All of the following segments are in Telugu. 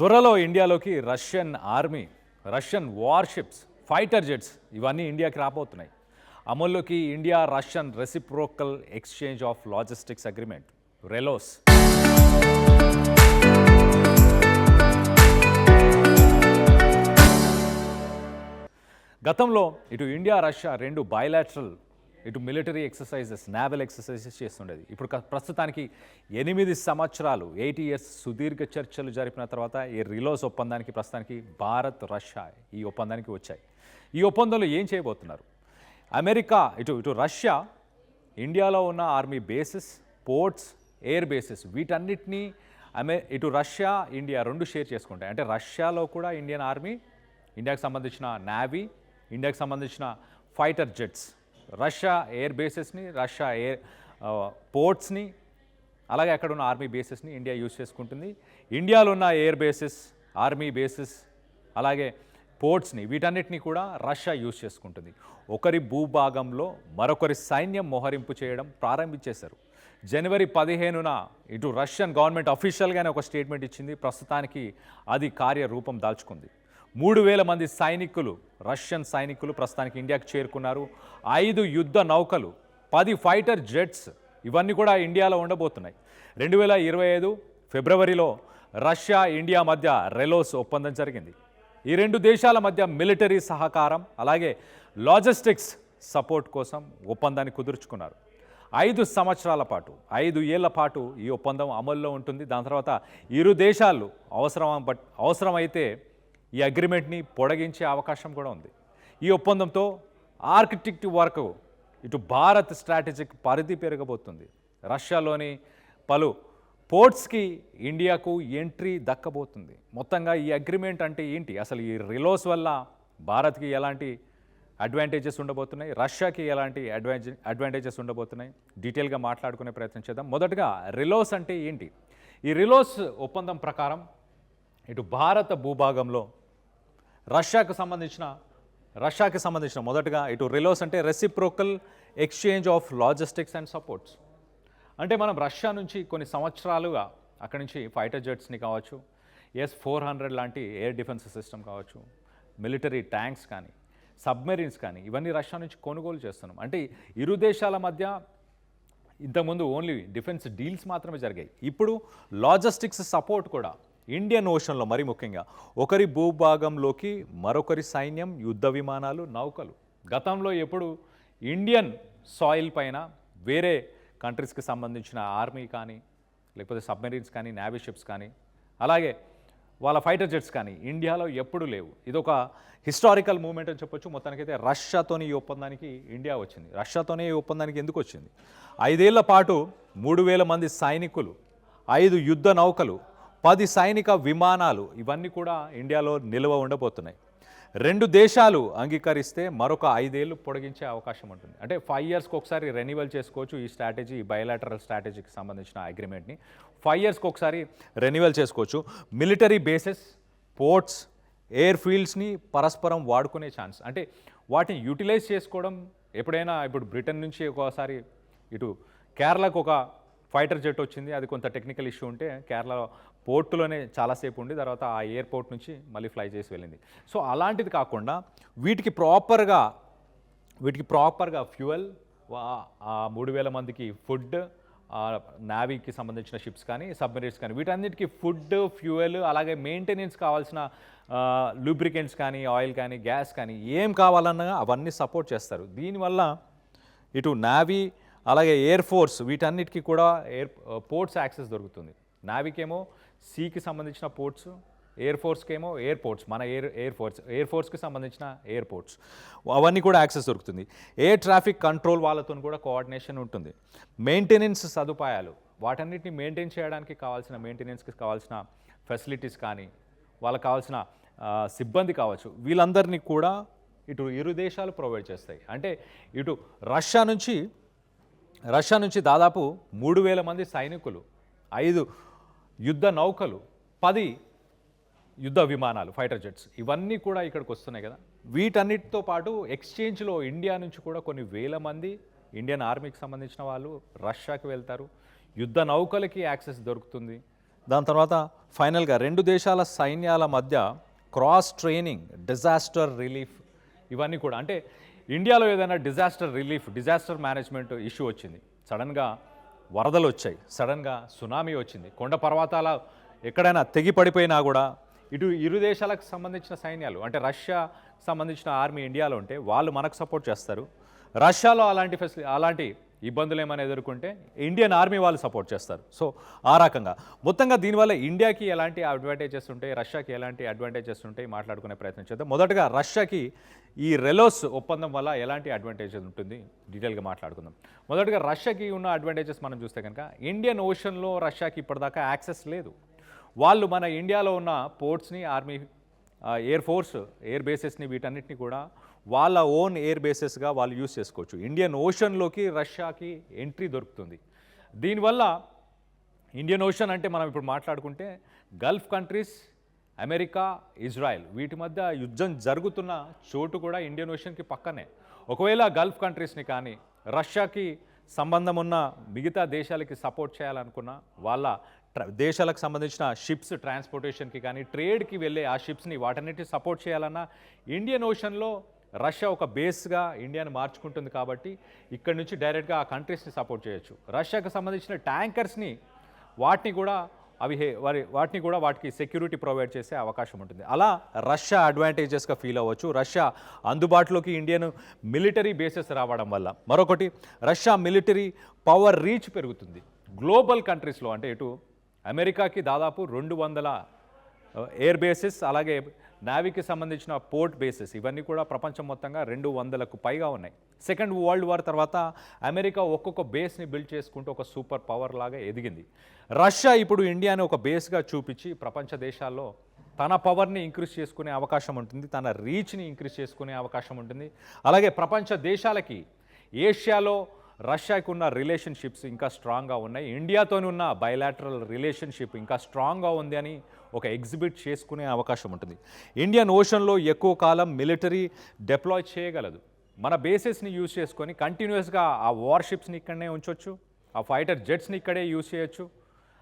త్వరలో ఇండియాలోకి Russian army, Russian warships, fighter jets ఇవన్నీ ఇండియాకి రాబోతున్నాయి. అమల్లోకి India Russian reciprocal exchange of logistics agreement RELOS. గతంలో ఇటు ఇండియా రష్యా రెండు బైలాటరల్ ఇటు మిలిటరీ ఎక్సర్సైజెస్, నావల్ ఎక్సర్సైజెస్ చేస్తుండేది. ఇప్పుడు ప్రస్తుతానికి 8 సంవత్సరాలు 8 years సుదీర్ఘ చర్చలు జరిపిన తర్వాత ఈ రిలోస్ ఒప్పందానికి ప్రస్తుతానికి భారత్, రష్యా ఈ ఒప్పందానికి వచ్చాయి. ఈ ఒప్పందంలో ఏం చేయబోతున్నారు? అమెరికా ఇటు రష్యా ఇండియాలో ఉన్న army bases, ports, air bases వీటన్నిటినీ ఇటు రష్యా, ఇండియా రెండు షేర్ చేసుకుంటాయి. అంటే రష్యాలో కూడా ఇండియన్ ఆర్మీ, ఇండియాకి సంబంధించిన నావీ, ఇండియాకి సంబంధించిన ఫైటర్ జెట్స్, రష్యా ఎయిర్ బేసెస్ని, రష్యా ఎయిర్ పోర్ట్స్ని, అలాగే అక్కడ ఉన్న ఆర్మీ బేసెస్ని ఇండియా యూజ్ చేసుకుంటుంది. ఇండియాలో ఉన్న ఎయిర్ బేసెస్, ఆర్మీ బేసెస్, అలాగే పోర్ట్స్ని వీటన్నిటిని కూడా రష్యా యూజ్ చేసుకుంటుంది. ఒకరి భూభాగంలో మరొకరి సైన్యం మోహరింపు చేయడం ప్రారంభించేశారు. జనవరి 15న ఇటు రష్యన్ గవర్నమెంట్ అఫీషియల్గానే ఒక స్టేట్మెంట్ ఇచ్చింది. ప్రస్తుతానికి అది కార్యరూపం దాల్చుకుంది. 3000 మంది సైనికులు, రష్యన్ సైనికులు ప్రస్తుతానికి ఇండియాకి చేరుకున్నారు. 5 యుద్ధ నౌకలు, 10 ఫైటర్ జెట్స్ ఇవన్నీ కూడా ఇండియాలో ఉండబోతున్నాయి. 2025 ఫిబ్రవరిలో రష్యా, ఇండియా మధ్య రెలోస్ ఒప్పందం జరిగింది. ఈ రెండు దేశాల మధ్య మిలిటరీ సహకారం అలాగే లాజిస్టిక్స్ సపోర్ట్ కోసం ఒప్పందాన్ని కుదుర్చుకున్నారు. 5 సంవత్సరాల పాటు, 5 ఏళ్ల పాటు ఈ ఒప్పందం అమల్లో ఉంటుంది. దాని తర్వాత ఇరు దేశాలు అవసరమైతే ఈ అగ్రిమెంట్ని పొడిగించే అవకాశం కూడా ఉంది. ఈ ఒప్పందంతో ఆర్కిటిక్ వరకు ఇటు భారత్ స్ట్రాటజిక్ పరిధి పెరగబోతుంది. రష్యాలోని పలు పోర్ట్స్కి ఇండియాకు ఎంట్రీ దక్కబోతుంది. మొత్తంగా ఈ అగ్రిమెంట్ అంటే ఏంటి, అసలు ఈ రిలోస్ వల్ల భారత్కి ఎలాంటి అడ్వాంటేజెస్ ఉండబోతున్నాయి, రష్యాకి ఎలాంటి అడ్వాంటేజెస్ ఉండబోతున్నాయి, డీటెయిల్గా మాట్లాడుకునే ప్రయత్నం చేద్దాం. మొదటగా రిలోస్ అంటే ఏంటి? ఈ రిలోస్ ఒప్పందం ప్రకారం ఇటు భారత భూభాగంలో రష్యాకి సంబంధించిన మొదటగా ఇటు రిలోస్ అంటే reciprocal exchange of logistics and supports. అంటే మనం రష్యా నుంచి కొన్ని సంవత్సరాలుగా అక్కడి నుంచి ఫైటర్ జెట్స్ని కావచ్చు, S-400 లాంటి ఎయిర్ డిఫెన్స్ సిస్టమ్ కావచ్చు, మిలిటరీ ట్యాంక్స్ కానీ, సబ్మెరీన్స్ కానీ ఇవన్నీ రష్యా నుంచి కొనుగోలు చేస్తున్నాం. అంటే ఇరు దేశాల మధ్య ఇంతకుముందు ఓన్లీ డిఫెన్స్ డీల్స్ మాత్రమే జరిగాయి. ఇప్పుడు లాజిస్టిక్స్ సపోర్ట్ కూడా ఇండియన్ ఓషన్లో, మరీ ముఖ్యంగా ఒకరి భూభాగంలోకి మరొకరి సైన్యం, యుద్ధ విమానాలు, నౌకలు. గతంలో ఎప్పుడు ఇండియన్ సాయిల్ పైన వేరే కంట్రీస్కి సంబంధించిన ఆర్మీ కానీ, లేకపోతే సబ్మెరీన్స్ కానీ, నేవీ షిప్స్ కానీ, అలాగే వాళ్ళ ఫైటర్ జెట్స్ కానీ ఇండియాలో ఎప్పుడు లేవు. ఇదొక హిస్టారికల్ మూమెంట్ అని చెప్పొచ్చు. మొత్తానికైతే రష్యాతోని ఈ ఒప్పందానికి ఇండియా వచ్చింది. రష్యాతోనే ఈ ఒప్పందానికి ఎందుకు వచ్చింది? 5 ఏళ్ల పాటు 3000 మంది సైనికులు, 5 యుద్ధ నౌకలు, 10 సైనిక విమానాలు ఇవన్నీ కూడా ఇండియాలో నిల్వ ఉండబోతున్నాయి. 2 దేశాలు అంగీకరిస్తే మరొక 5 ఏళ్ళు పొడిగించే అవకాశం ఉంటుంది. అంటే 5 yearsకి ఒకసారి రెన్యువల్ చేసుకోవచ్చు. ఈ స్ట్రాటజీ, ఈ బయలాటరల్ స్ట్రాటజీకి సంబంధించిన అగ్రిమెంట్ని 5 yearsకి ఒకసారి రెన్యువల్ చేసుకోవచ్చు. మిలిటరీ బేసెస్, పోర్ట్స్, ఎయిర్ ఫీల్డ్స్ని పరస్పరం వాడుకునే ఛాన్స్, అంటే వాటిని యూటిలైజ్ చేసుకోవడం. ఎప్పుడైనా ఇప్పుడు బ్రిటన్ నుంచి ఒకసారి ఇటు కేరళకు ఒక ఫైటర్ జెట్ వచ్చింది. అది కొంత టెక్నికల్ ఇష్యూ ఉంటే కేరళ పోర్టులోనే చాలాసేపు ఉండి తర్వాత ఆ ఎయిర్పోర్ట్ నుంచి మళ్ళీ ఫ్లై చేసి వెళ్ళింది. సో అలాంటిది కాకుండా వీటికి ప్రాపర్గా ఫ్యూయల్, 3000 మందికి ఫుడ్, నావీకి సంబంధించిన షిప్స్ కానీ, సబ్మెరీన్స్ కానీ వీటన్నిటికీ ఫుడ్, ఫ్యూయల్, అలాగే మెయింటెనెన్స్ కావాల్సిన లూబ్రికెంట్స్ కానీ, ఆయిల్ కానీ, గ్యాస్ కానీ ఏం కావాలన్నా అవన్నీ సపోర్ట్ చేస్తారు. దీనివల్ల ఇటు నావీ అలాగే ఎయిర్ ఫోర్స్ వీటన్నిటికీ కూడా పోర్ట్స్ యాక్సెస్ దొరుకుతుంది. నావీకేమో సీకి సంబంధించిన పోర్ట్స్, ఎయిర్ ఫోర్స్కేమో ఎయిర్పోర్ట్స్, మన ఎయిర్ ఫోర్స్కి సంబంధించిన ఎయిర్పోర్ట్స్ అవన్నీ కూడా యాక్సెస్ దొరుకుతుంది. ఎయిర్ ట్రాఫిక్ కంట్రోల్ వాళ్ళతో కూడా కోఆర్డినేషన్ ఉంటుంది. మెయింటెనెన్స్ సదుపాయాలు, వాటన్నిటిని మెయింటైన్ చేయడానికి మెయింటెనెన్స్కి కావాల్సిన ఫెసిలిటీస్ కానీ, వాళ్ళకి కావాల్సిన సిబ్బంది కావచ్చు, వీళ్ళందరినీ కూడా ఇరు దేశాలు ప్రొవైడ్ చేస్తాయి. అంటే ఇటు రష్యా నుంచి దాదాపు 3000 మంది సైనికులు, 5 యుద్ధ నౌకలు, 10 యుద్ధ విమానాలు, ఫైటర్ జెట్స్ ఇవన్నీ కూడా ఇక్కడికి వస్తున్నాయి కదా. వీటన్నిటితో పాటు ఎక్స్చేంజ్లో ఇండియా నుంచి కూడా కొన్ని వేల మంది ఇండియన్ ఆర్మీకి సంబంధించిన వాళ్ళు రష్యాకి వెళ్తారు. యుద్ధ నౌకలకి యాక్సెస్ దొరుకుతుంది. దాని తర్వాత ఫైనల్గా రెండు దేశాల సైన్యాల మధ్య క్రాస్ ట్రైనింగ్, డిజాస్టర్ రిలీఫ్, ఇవన్నీ కూడా అంటే ఇండియాలో ఏదైనా డిజాస్టర్ మేనేజ్మెంట్ ఇష్యూ వచ్చింది, సడన్గా వరదలు వచ్చాయి, సడన్గా సునామీ వచ్చింది, కొండ పర్వతాల ఎక్కడైనా తెగి పడిపోయినా కూడా ఇటు ఇరు దేశాలకు సంబంధించిన సైన్యాలు అంటే రష్యా సంబంధించిన ఆర్మీ ఇండియాలో ఉంటే వాళ్ళు మనకు సపోర్ట్ చేస్తారు. రష్యాలో అలాంటి ఇబ్బందులు ఏమైనా ఎదుర్కొంటే ఇండియన్ ఆర్మీ వాళ్ళు సపోర్ట్ చేస్తారు. సో ఆ రకంగా మొత్తంగా దీనివల్ల ఇండియాకి ఎలాంటి అడ్వాంటేజెస్ ఉంటాయి, రష్యాకి ఎలాంటి అడ్వాంటేజెస్ ఉంటాయి మాట్లాడుకునే ప్రయత్నం చేద్దాం. మొదటగా రష్యాకి ఈ రెలోస్ ఒప్పందం వల్ల ఎలాంటి అడ్వాంటేజెస్ ఉంటుంది డీటెయిల్గా మాట్లాడుకుందాం. మొదటగా రష్యాకి ఉన్న అడ్వాంటేజెస్ మనం చూస్తే కనుక ఇండియన్ ఓషన్లో రష్యాకి ఇప్పటిదాకా యాక్సెస్ లేదు. వాళ్ళు మన ఇండియాలో ఉన్న పోర్ట్స్ని, ఆర్మీ, ఎయిర్ ఫోర్స్, ఎయిర్ బేసెస్ని, వీటన్నిటిని కూడా వాళ్ళ ఓన్ ఎయిర్ బేసెస్గా వాళ్ళు యూజ్ చేసుకోవచ్చు. ఇండియన్ ఓషన్లోకి రష్యాకి ఎంట్రీ దొరుకుతుంది. దీనివల్ల ఇండియన్ ఓషన్ అంటే మనం ఇప్పుడు మాట్లాడుకుంటే గల్ఫ్ కంట్రీస్, అమెరికా, ఇజ్రాయెల్ వీటి మధ్య యుద్ధం జరుగుతున్న చోటు కూడా ఇండియన్ ఓషన్కి పక్కనే. ఒకవేళ గల్ఫ్ కంట్రీస్ని కానీ రష్యాకి సంబంధం ఉన్న మిగతా దేశాలకి సపోర్ట్ చేయాలనుకున్న వాళ్ళ దేశాలకు సంబంధించిన షిప్స్ ట్రాన్స్పోర్టేషన్కి కానీ ట్రేడ్కి వెళ్ళే ఆ షిప్స్ని వాటన్నిటిని సపోర్ట్ చేయాలన్నా ఇండియన్ ఓషన్లో రష్యా ఒక బేస్గా ఇండియాని మార్చుకుంటుంది కాబట్టి ఇక్కడ నుంచి డైరెక్ట్గా ఆ కంట్రీస్ని సపోర్ట్ చేయొచ్చు. రష్యాకు సంబంధించిన ట్యాంకర్స్ని వాటికి సెక్యూరిటీ ప్రొవైడ్ చేసే అవకాశం ఉంటుంది. అలా రష్యా అడ్వాంటేజెస్గా ఫీల్ అవ్వచ్చు. రష్యా అందుబాటులోకి ఇండియన్ మిలిటరీ బేసెస్ రావడం వల్ల. మరొకటి, రష్యా మిలిటరీ పవర్ రీచ్ పెరుగుతుంది. గ్లోబల్ కంట్రీస్లో అంటే ఇటు అమెరికాకి దాదాపు 200 ఎయిర్ బేసెస్, అలాగే నావీకి సంబంధించిన పోర్ట్ బేసెస్, ఇవన్నీ కూడా ప్రపంచం మొత్తంగా 200కు పైగా ఉన్నాయి. సెకండ్ వరల్డ్ వార్ తర్వాత అమెరికా ఒక్కొక్క బేస్ని బిల్డ్ చేసుకుంటూ ఒక సూపర్ పవర్ లాగా ఎదిగింది. రష్యా ఇప్పుడు ఇండియాని ఒక బేస్గా చూపించి ప్రపంచ దేశాల్లో తన పవర్ని ఇంక్రీజ్ చేసుకునే అవకాశం ఉంటుంది, తన రీచ్ని ఇంక్రీజ్ చేసుకునే అవకాశం ఉంటుంది. అలాగే ప్రపంచ దేశాలకి ఏషియాలో రష్యాకు ఉన్న రిలేషన్షిప్స్ ఇంకా స్ట్రాంగ్గా ఉన్నాయి. ఇండియాతోని ఉన్న బైలాటరల్ రిలేషన్షిప్ ఇంకా స్ట్రాంగ్గా ఉంది అని ఒక ఎగ్జిబిట్ చేసుకునే అవకాశం ఉంటుంది. ఇండియన్ ఓషన్లో ఎక్కువ కాలం మిలిటరీ డిప్లాయ్ చేయగలదు. మన బేసెస్ని యూజ్ చేసుకొని కంటిన్యూస్గా ఆ వార్షిప్స్ని ఇక్కడనే ఉంచవచ్చు, ఆ ఫైటర్ జెట్స్ని ఇక్కడే యూజ్ చేయొచ్చు.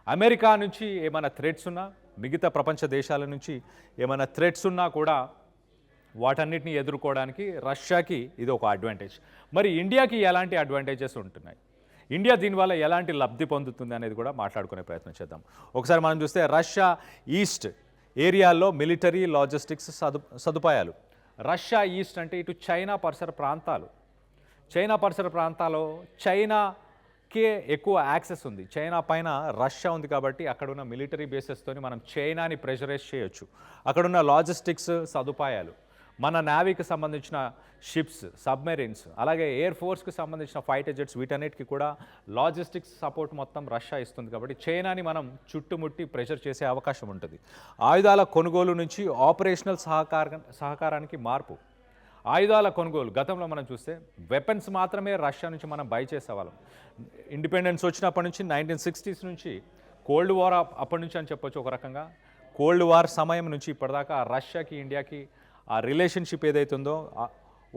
అమెరికా నుంచి ఏమైనా థ్రెట్స్ ఉన్నా, మిగతా ప్రపంచ దేశాల నుంచి ఏమైనా థ్రెట్స్ ఉన్నా కూడా వాటన్నిటిని ఎదుర్కోవడానికి రష్యాకి ఇది ఒక అడ్వాంటేజ్. మరి ఇండియాకి ఎలాంటి అడ్వాంటేజెస్ ఉంటున్నాయి, ఇండియా దీనివల్ల ఎలాంటి లబ్ధి పొందుతుంది అనేది కూడా మాట్లాడుకునే ప్రయత్నం చేద్దాం. ఒకసారి మనం చూస్తే రష్యా ఈస్ట్ ఏరియాల్లో మిలిటరీ లాజిస్టిక్స్ సదుపాయాలు. రష్యా ఈస్ట్ అంటే ఇటు చైనా పరిసర ప్రాంతాలు. చైనాకే ఎక్కువ యాక్సెస్ ఉంది. చైనా పైన రష్యా ఉంది కాబట్టి అక్కడున్న మిలిటరీ బేసెస్తోని మనం చైనాని ప్రెషరైజ్ చేయొచ్చు. అక్కడున్న లాజిస్టిక్స్ సదుపాయాలు, మన నావీకి సంబంధించిన షిప్స్, సబ్మెరీన్స్, అలాగే ఎయిర్ ఫోర్స్కి సంబంధించిన ఫైటర్ జెట్స్, వీటన్నిటికీ కూడా లాజిస్టిక్స్ సపోర్ట్ మొత్తం రష్యా ఇస్తుంది కాబట్టి చైనాని మనం చుట్టుముట్టి ప్రెషర్ చేసే అవకాశం ఉంటుంది. ఆయుధాల కొనుగోలు నుంచి ఆపరేషనల్ సహకారానికి మార్పు. ఆయుధాల కొనుగోలు గతంలో మనం చూస్తే వెపన్స్ మాత్రమే రష్యా నుంచి మనం బై చేసేవాళ్ళం. ఇండిపెండెన్స్ వచ్చినప్పటి నుంచి 1960s నుంచి కోల్డ్ వార్ అప్పటి నుంచి అని చెప్పొచ్చు. ఒక రకంగా కోల్డ్ వార్ సమయం నుంచి ఇప్పటిదాకా రష్యాకి ఇండియాకి ఆ రిలేషన్షిప్ ఏదైతుందో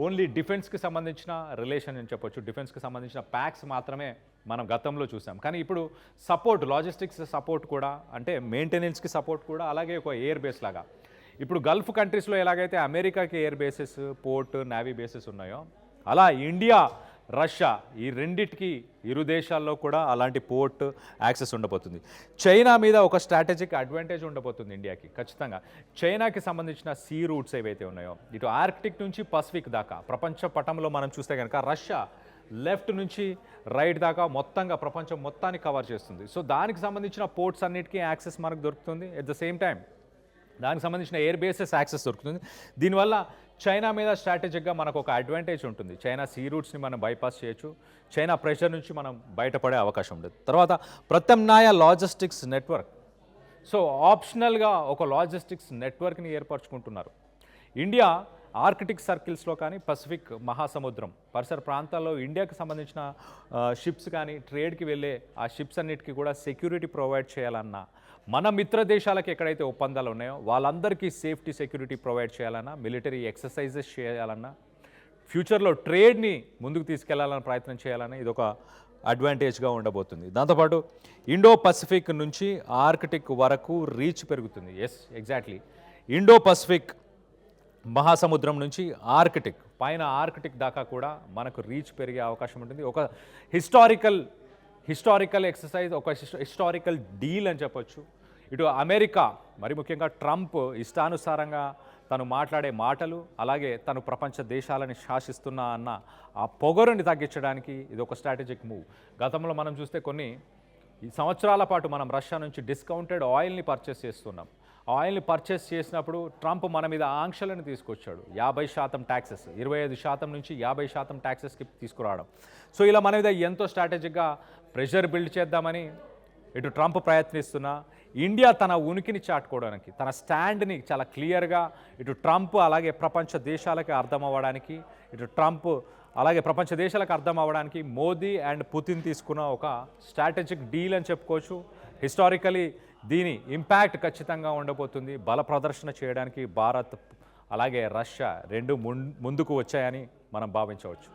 ఓన్లీ డిఫెన్స్కి సంబంధించిన రిలేషన్ అని చెప్పొచ్చు. డిఫెన్స్కి సంబంధించిన ప్యాక్స్ మాత్రమే మనం గతంలో చూసాం. కానీ ఇప్పుడు సపోర్ట్, లాజిస్టిక్స్ సపోర్ట్ కూడా, అంటే మెయింటెనెన్స్కి సపోర్ట్ కూడా, అలాగే ఒక ఎయిర్ బేస్ లాగా ఇప్పుడు గల్ఫ్ కంట్రీస్లో ఎలాగైతే అమెరికాకి air bases, port, navy bases ఉన్నాయో అలా ఇండియా, రష్యా ఈ రెండిటికి ఇరు దేశాల్లో కూడా అలాంటి పోర్ట్ యాక్సెస్ ఉండబోతుంది. చైనా మీద ఒక స్ట్రాటజిక్ అడ్వాంటేజ్ ఉండబోతుంది ఇండియాకి ఖచ్చితంగా. చైనాకి సంబంధించిన సీ రూట్స్ ఏవైతే ఉన్నాయో ఇటు ఆర్కిటిక్ నుంచి పసిఫిక్ దాకా ప్రపంచ పటంలో మనం చూస్తే కనుక రష్యా లెఫ్ట్ నుంచి రైట్ దాకా మొత్తంగా ప్రపంచం మొత్తాన్ని కవర్ చేస్తుంది. సో దానికి సంబంధించిన పోర్ట్స్ అన్నిటికీ యాక్సెస్ మనకు దొరుకుతుంది. ఎట్ ద సేమ్ టైం దానికి సంబంధించిన ఎయిర్ బేసెస్ యాక్సెస్ దొరుకుతుంది. దీనివల్ల చైనా మీద స్ట్రాటజిక్గా మనకు ఒక అడ్వాంటేజ్ ఉంటుంది. చైనా సీ రూట్స్ని మనం బైపాస్ చేయొచ్చు. చైనా ప్రెషర్ నుంచి మనం బయటపడే అవకాశం ఉంటుంది. తర్వాత ప్రత్యామ్నాయ లాజిస్టిక్స్ నెట్వర్క్. సో ఆప్షనల్గా ఒక లాజిస్టిక్స్ నెట్వర్క్ని ఏర్పరచుకుంటున్నారు. ఇండియా ఆర్కిటిక్ సర్కిల్స్లో కానీ పసిఫిక్ మహాసముద్రం పరిసర ప్రాంతాల్లో ఇండియాకి సంబంధించిన షిప్స్ కానీ ట్రేడ్కి వెళ్ళే ఆ షిప్స్ అన్నిటికీ కూడా సెక్యూరిటీ ప్రొవైడ్ చేయాలన్నా, మన మిత్ర దేశాలకు ఎక్కడైతే ఒప్పందాలు ఉన్నాయో వాళ్ళందరికీ సేఫ్టీ సెక్యూరిటీ ప్రొవైడ్ చేయాలన్నా, మిలిటరీ ఎక్సర్సైజెస్ చేయాలన్నా, ఫ్యూచర్లో ట్రేడ్ని ముందుకు తీసుకెళ్లాలని ప్రయత్నం చేయాలని ఇదొక అడ్వాంటేజ్గా ఉండబోతుంది. దాంతోపాటు ఇండో పసిఫిక్ నుంచి ఆర్కిటిక్ వరకు రీచ్ పెరుగుతుంది. Yes, exactly. ఇండో పసిఫిక్ మహాసముద్రం నుంచి ఆర్కిటిక్ పైన ఆర్కిటిక్ దాకా కూడా మనకు రీచ్ పెరిగే అవకాశం ఉంటుంది. ఒక హిస్టారికల్ ఎక్సర్సైజ్, ఒక హిస్టారికల్ డీల్ అని చెప్పొచ్చు. ఇటు అమెరికా, మరి ముఖ్యంగా ట్రంప్ ఇష్టానుసారంగా తను మాట్లాడే మాటలు, అలాగే తను ప్రపంచ దేశాలని శాసిస్తున్నా అన్న ఆ పొగరుని తగ్గించడానికి ఇది ఒక స్ట్రాటజిక్ మూవ్. గతంలో మనం చూస్తే కొన్ని సంవత్సరాల పాటు మనం రష్యా నుంచి డిస్కౌంటెడ్ ఆయిల్ని పర్చేస్ చేస్తున్నాం. ఆయిల్ని పర్చేస్ చేసినప్పుడు ట్రంప్ మన మీద ఆంక్షలను తీసుకొచ్చాడు. 50% ట్యాక్సెస్, 25% నుంచి 50% ట్యాక్సెస్కి తీసుకురావడం. సో ఇలా మన మీద ఎంతో స్ట్రాటజిక్గా ప్రెషర్ బిల్డ్ చేద్దామని ఇటు ట్రంప్ ప్రయత్నిస్తున్నా, ఇండియా తన ఉనికిని చాటుకోవడానికి, తన స్టాండ్ని చాలా క్లియర్గా ఇటు ట్రంప్ అలాగే ప్రపంచ దేశాలకు అర్థం అవ్వడానికి, మోదీ అండ్ పుతిన్ తీసుకున్న ఒక స్ట్రాటజిక్ డీల్ అని చెప్పుకోవచ్చు. హిస్టారికలీ దీని ఇంపాక్ట్ ఖచ్చితంగా ఉండబోతుంది. బల ప్రదర్శన చేయడానికి భారత్ అలాగే రష్యా రెండు ముందుకు వచ్చాయని మనం భావించవచ్చు.